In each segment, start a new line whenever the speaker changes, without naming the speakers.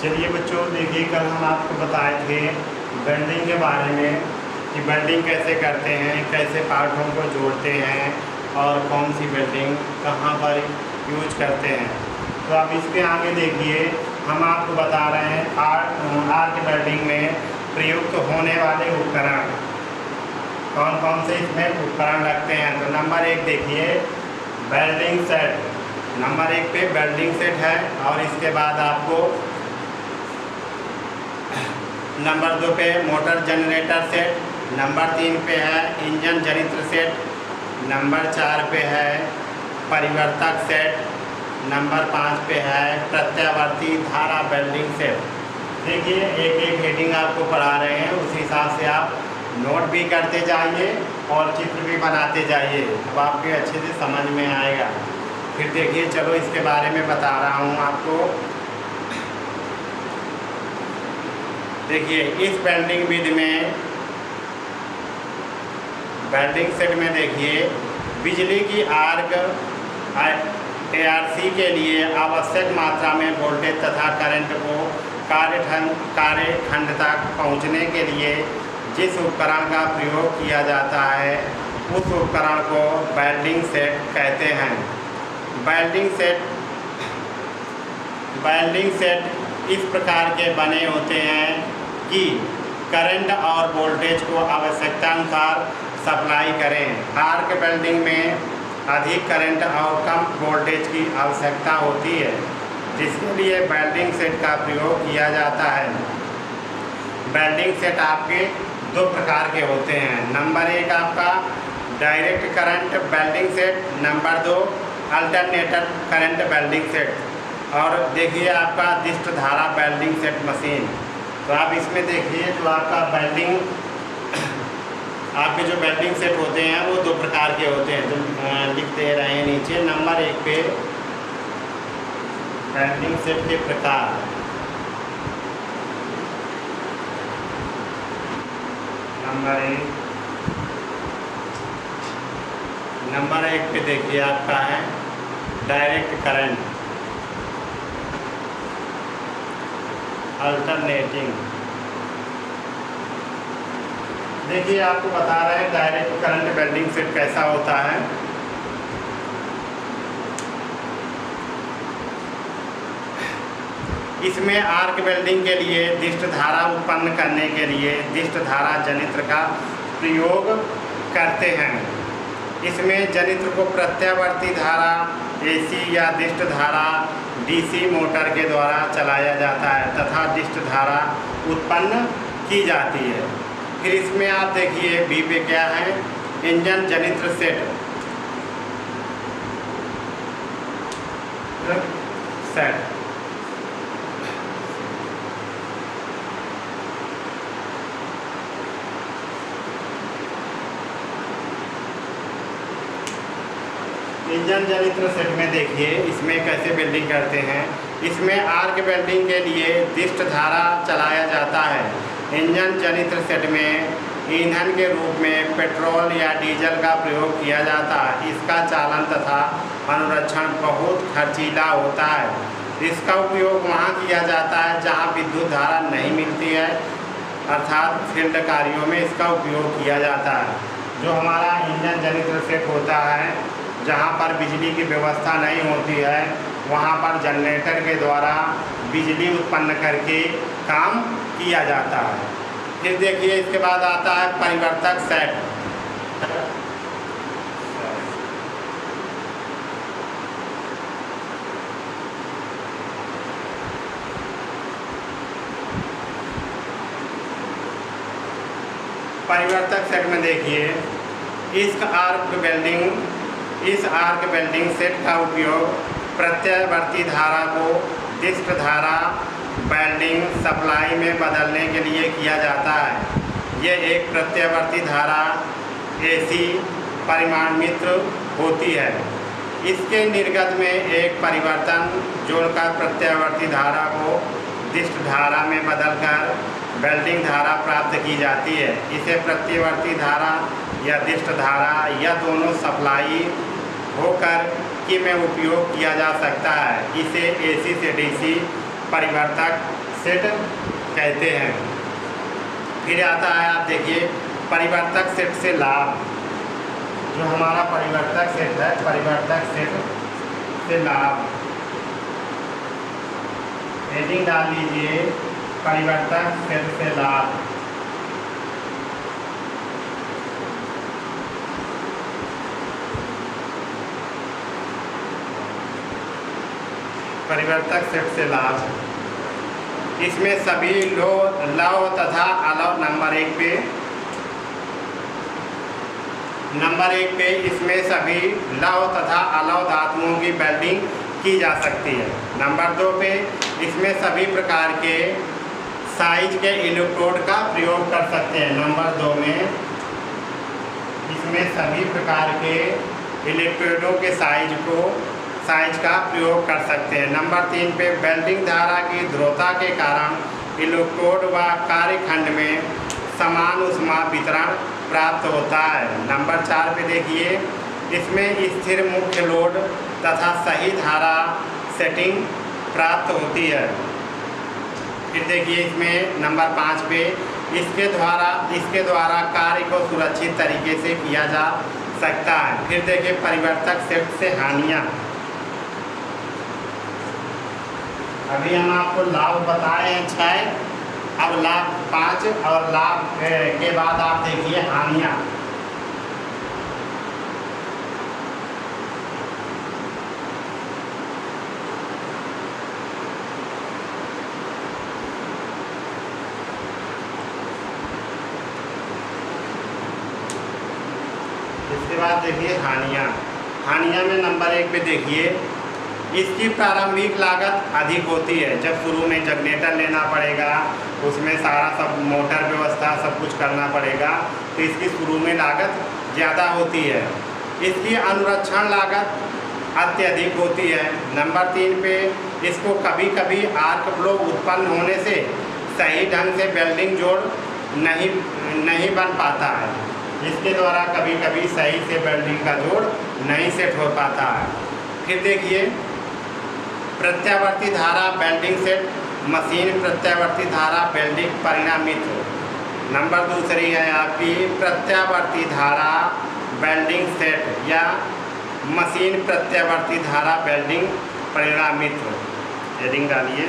चलिए बच्चों, देखिए कल हम आपको बताए थे वेल्डिंग के बारे में कि वेल्डिंग कैसे करते हैं, कैसे पार्टों को जोड़ते हैं और कौन सी वेल्डिंग कहाँ पर यूज करते हैं। तो अब इसके आगे देखिए हम आपको बता रहे हैं आर्क वेल्डिंग में प्रयुक्त होने वाले उपकरण कौन कौन से इसमें उपकरण लगते हैं। तो नंबर 1 देखिए वेल्डिंग सेट। नंबर 1 पे वेल्डिंग सेट है और इसके बाद आपको नंबर 2 पे मोटर जनरेटर सेट, नंबर 3 पे है इंजन जनित्र सेट, नंबर 4 पे है परिवर्तक सेट, नंबर 5 पे है प्रत्यावर्ती धारा वेल्डिंग सेट। देखिए एक एक हेडिंग आपको पढ़ा रहे हैं, उस हिसाब से आप नोट भी करते जाइए और चित्र भी बनाते जाइए, तो आपके अच्छे से समझ में आएगा। फिर देखिए चलो इसके बारे में बता रहा हूँ आपको। देखिए इस वेल्डिंग विधि में वेल्डिंग सेट में देखिए बिजली की आर्क ARC के लिए आवश्यक मात्रा में वोल्टेज तथा करंट को कार्यखंड तक पहुँचने के लिए जिस उपकरण का प्रयोग किया जाता है उस उपकरण को वेल्डिंग सेट कहते हैं। वेल्डिंग सेट इस प्रकार के बने होते हैं कि करंट और वोल्टेज को आवश्यकता अनुसार सप्लाई करें। आर्क वेल्डिंग में अधिक करंट और कम वोल्टेज की आवश्यकता होती है, जिसके लिए वेल्डिंग सेट का प्रयोग किया जाता है। वेल्डिंग सेट आपके 2 प्रकार के होते हैं। नंबर 1 आपका direct current welding set, number 2 alternator current welding set, और देखिए आपका दिष्ट धारा वेल्डिंग सेट मशीन। तो आप इसमें देखिए जो आपका आपके जो वेल्डिंग सेट होते हैं वो 2 प्रकार के होते हैं, जो लिख दे रहे हैं नीचे। नंबर 1 पे वेल्डिंग सेट के प्रकार। नंबर 1 पे देखिए आपका है डायरेक्ट करंट अल्टरनेटिंग। देखिए आपको बता रहे हैं डायरेक्ट करंट वेल्डिंग सेट कैसा होता है। इसमें आर्क वेल्डिंग के लिए दिष्ट धारा उत्पन्न करने के लिए दिष्ट धारा जनित्र का प्रयोग करते हैं। इसमें जनित्र को प्रत्यावर्ती धारा AC या दिष्ट धारा DC मोटर के द्वारा चलाया जाता है तथा दिष्ट धारा उत्पन्न की जाती है। फिर इसमें आप देखिए B पे क्या है, इंजन जनित्र सेट। इंजन जनित्र सेट में देखिए इसमें कैसे वेल्डिंग करते हैं। इसमें आर्क वेल्डिंग के लिए दिष्ट धारा चलाया जाता है। इंजन जनित्र सेट में ईंधन के रूप में पेट्रोल या डीजल का प्रयोग किया जाता है। इसका चालन तथा अनुरक्षण बहुत खर्चीला होता है। इसका उपयोग वहाँ किया जाता है जहाँ विद्युत धारा नहीं मिलती है, अर्थात फील्ड कार्यों में इसका उपयोग किया जाता है। जो हमारा इंजन जनित्र सेट होता है, जहाँ पर बिजली की व्यवस्था नहीं होती है, वहाँ पर जनरेटर के द्वारा बिजली उत्पन्न करके काम किया जाता है। फिर देखिए इसके बाद आता है परिवर्तक सेट। परिवर्तक सेट में देखिए इस आर्क वेल्डिंग सेट का उपयोग प्रत्यावर्ती धारा को दिष्ट धारा वेल्डिंग सप्लाई में बदलने के लिए किया जाता है। यह एक प्रत्यावर्ती धारा AC परिमाणमित होती है। इसके निर्गत में एक परिवर्तन जोड़कर प्रत्यावर्ती धारा को दिष्ट धारा में बदलकर वेल्डिंग धारा प्राप्त की जाती है। इसे प्रत्यावर्ती धारा या दिष्ट धारा या दोनों सप्लाई होकर कि में उपयोग किया जा सकता है। इसे AC से DC परिवर्तक सेट कहते हैं। फिर आता है, आप देखिए, परिवर्तक सेट से लाभ। जो हमारा परिवर्तक सेट है, परिवर्तक सेट से लाभ, हेडिंग डाल लीजिए, परिवर्तक सेट से लाभ। परिवर्तक सेट से लाभ, इसमें सभी लव तथा अलव नंबर एक पे इसमें सभी लव तथा अलव धातुओं की वेल्डिंग की जा सकती है। नंबर 2 पे इसमें सभी प्रकार के साइज के इलेक्ट्रोड का प्रयोग कर सकते हैं। नंबर 2 में इसमें सभी प्रकार के इलेक्ट्रोडों के साइज का प्रयोग कर सकते हैं। नंबर 3 पे वेल्डिंग धारा की ध्रुवता के कारण इलेक्ट्रोड व कार्यखंड में समान ऊष्मा वितरण प्राप्त होता है। नंबर 4 पे देखिए, इसमें स्थिर मुख्य लोड तथा सही धारा सेटिंग प्राप्त होती है। फिर देखिए, इसमें नंबर 5 पे इसके द्वारा कार्य को सुरक्षित तरीके से किया जा सकता है। फिर देखिए, परिवर्तक सेट से हानियाँ। अभी हम आपको लाभ बताए हैं 6, अब लाभ 5 और लाभ के बाद आप देखिए हानियाँ। इसके बाद देखिए हानियाँ में नंबर 1 पे देखिए, इसकी प्रारंभिक लागत अधिक होती है। जब शुरू में जनरेटर लेना पड़ेगा, उसमें सारा सब मोटर व्यवस्था सब कुछ करना पड़ेगा, तो इसकी शुरू में लागत ज़्यादा होती है। इसकी अनुरक्षण लागत अत्यधिक होती है। नंबर 3 पे इसको कभी कभी आर्क फ्लो उत्पन्न होने से सही ढंग से वेल्डिंग जोड़ नहीं बन पाता है। इसके द्वारा कभी कभी सही से वेल्डिंग का जोड़ नहीं सेट हो पाता है। फिर देखिए, प्रत्यावर्ती धारा वेल्डिंग सेट, मशीन प्रत्यावर्ती धारा वेल्डिंग परिणामित। नंबर 2 है आपकी प्रत्यावर्ती धारा वेल्डिंग सेट या मशीन प्रत्यावर्ती धारा वेल्डिंग परिणामित। हेडिंग डालिए।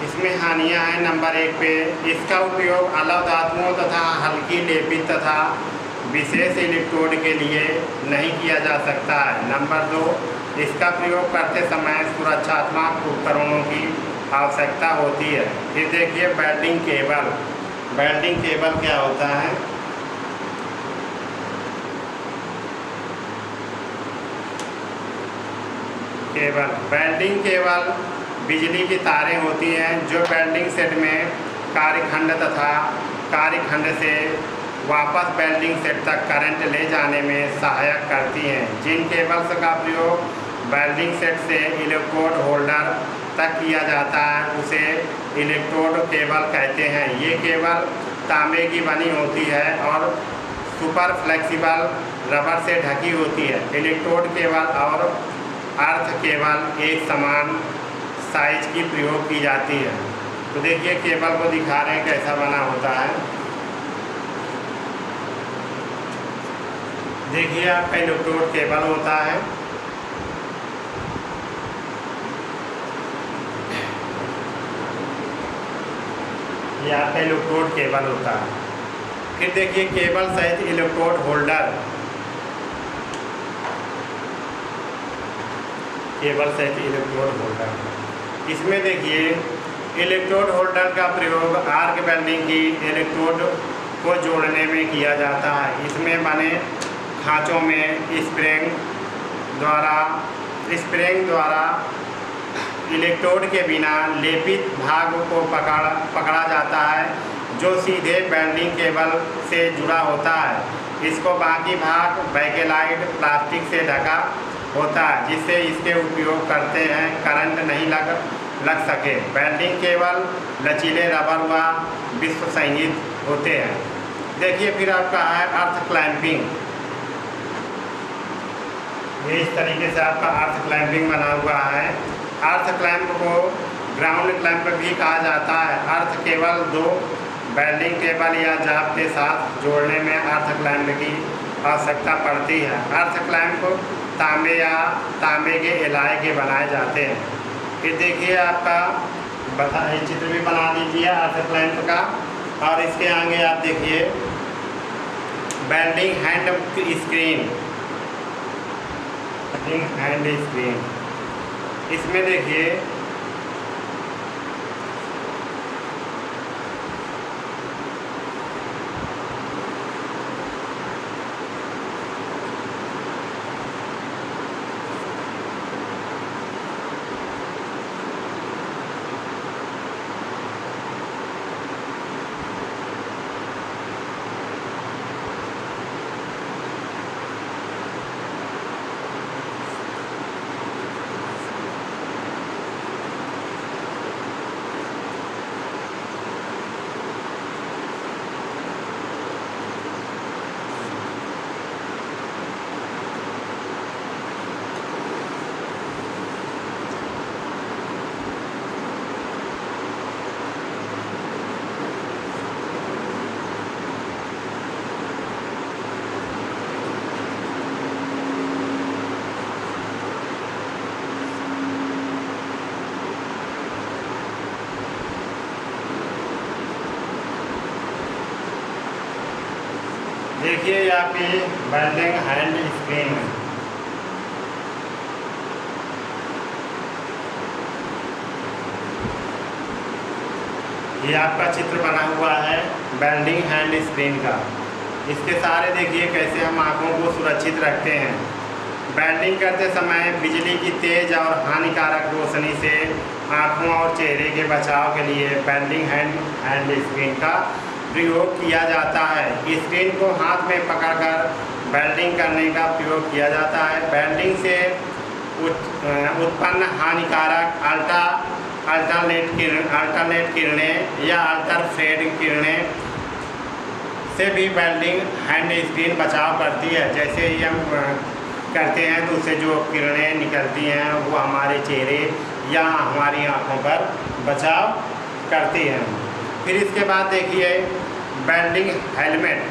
इसमें हानियाँ हैं। नंबर 1 पे इसका उपयोग अलग धातुओं तथा हल्की लेपित तथा विशेष इलेक्ट्रोड के लिए नहीं किया जा सकता है। नंबर 2, इसका प्रयोग करते समय सुरक्षात्मक उपकरणों की आवश्यकता होती है। फिर देखिए, वेल्डिंग केबल। वेल्डिंग केबल क्या होता है? वेल्डिंग केबल बिजली की तारें होती हैं जो वेल्डिंग सेट में कार्यखंड तथा कार्यखंड से वापस वेल्डिंग सेट तक करंट ले जाने में सहायक करती हैं। जिन केबल्स का प्रयोग वेल्डिंग सेट से इलेक्ट्रोड होल्डर तक किया जाता है उसे इलेक्ट्रोड केबल कहते हैं। ये केबल तांबे की बनी होती है और सुपर फ्लेक्सिबल रबर से ढकी होती है। इलेक्ट्रोड केबल और अर्थ केबल एक समान साइज की प्रयोग की जाती है। तो देखिए, केबल को दिखा रहे हैं कैसा बना होता है। देखिए, आपका इलेक्ट्रोड केबल होता है। ये आपका इलेक्ट्रोड केबल होता है। फिर देखिए, केबल सहित इलेक्ट्रोड होल्डर। केबल सहित इलेक्ट्रोड होल्डर, इसमें देखिए इलेक्ट्रोड होल्डर का प्रयोग आर्क वेल्डिंग की इलेक्ट्रोड को जोड़ने में किया जाता है। इसमें बने खाँचों में स्प्रिंग द्वारा इलेक्ट्रोड के बिना लेपित भाग को पकड़ा जाता है जो सीधे वेल्डिंग केबल से जुड़ा होता है। इसको बाकी भाग बैकेलाइट प्लास्टिक से ढका होता है जिससे इसके उपयोग करते हैं करंट नहीं लग सके। वेल्डिंग केबल लचीले रबर व विश्व संहित होते हैं। देखिए, फिर आपका है अर्थ क्लैंपिंग। ये इस तरीके से आपका अर्थ क्लैंपिंग बना हुआ है। अर्थ क्लैंप को ग्राउंड क्लैंप भी कहा जाता है। अर्थ केवल दो वेल्डिंग केबल या जाप के साथ जोड़ने में अर्थ क्लैंप की आवश्यकता पड़ती है। अर्थ क्लैंप तांबे या तांबे के एलाय के बनाए जाते हैं। फिर देखिए आपका चित्र भी बना दीजिए अर्थ क्लैंप का। और इसके आगे आप देखिए welding hand screen, hand screen. इसमें देखिए देखिए आपकी वेल्डिंग हैंड स्क्रीन है। ये आपका चित्र बना हुआ है वेल्डिंग हैंड स्क्रीन का। इसके सारे देखिए कैसे हम आँखों को सुरक्षित रखते हैं। वेल्डिंग करते समय बिजली की तेज़ और हानिकारक रोशनी से आँखों और चेहरे के बचाव के लिए वेल्डिंग हैंड स्क्रीन का प्रयोग किया जाता है। स्क्रीन को हाथ में पकड़कर वेल्डिंग करने का प्रयोग किया जाता है। वेल्डिंग से उत्पन्न हानिकारक अल्टरनेट किरणें या अल्ट्राफायरेट किरणें से भी वेल्डिंग हैंड स्क्रीन बचाव करती है। जैसे ही हम करते हैं तो उससे जो किरणें निकलती हैं वो हमारे चेहरे या हमारी आँखों पर बचाव करती हैं। फिर इसके बाद देखिए वेल्डिंग हेलमेट।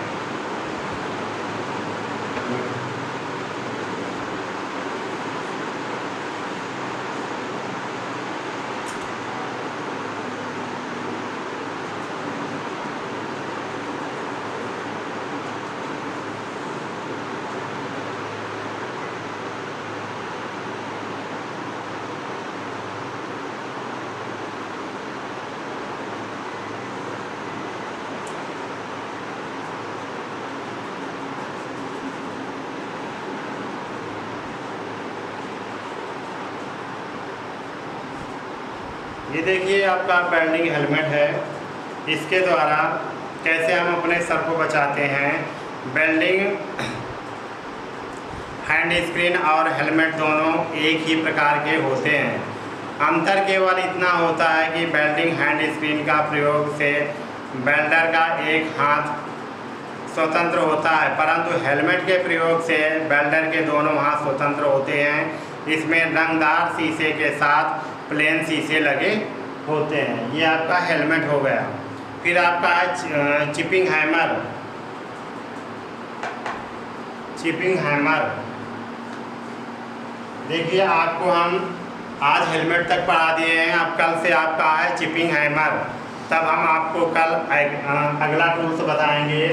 ये देखिए आपका वेल्डिंग हेलमेट है। इसके द्वारा कैसे हम अपने सर को बचाते हैं। वेल्डिंग हैंड स्क्रीन और हेलमेट दोनों एक ही प्रकार के होते हैं। अंतर केवल इतना होता है कि वेल्डिंग हैंड स्क्रीन का प्रयोग से वेल्डर का एक हाथ स्वतंत्र होता है, परंतु हेलमेट के प्रयोग से वेल्डर के दोनों हाथ स्वतंत्र होते हैं। इसमें रंगदार शीशे के साथ प्लेन शीशे लगे होते हैं। ये आपका हेलमेट हो गया। फिर आपका है चिपिंग हैमर। चिपिंग हैमर देखिए आपको हम आज हेलमेट तक पढ़ा दिए हैं। अब कल से आपका है चिपिंग हैमर। तब हम आपको कल अगला टूल्स बताएंगे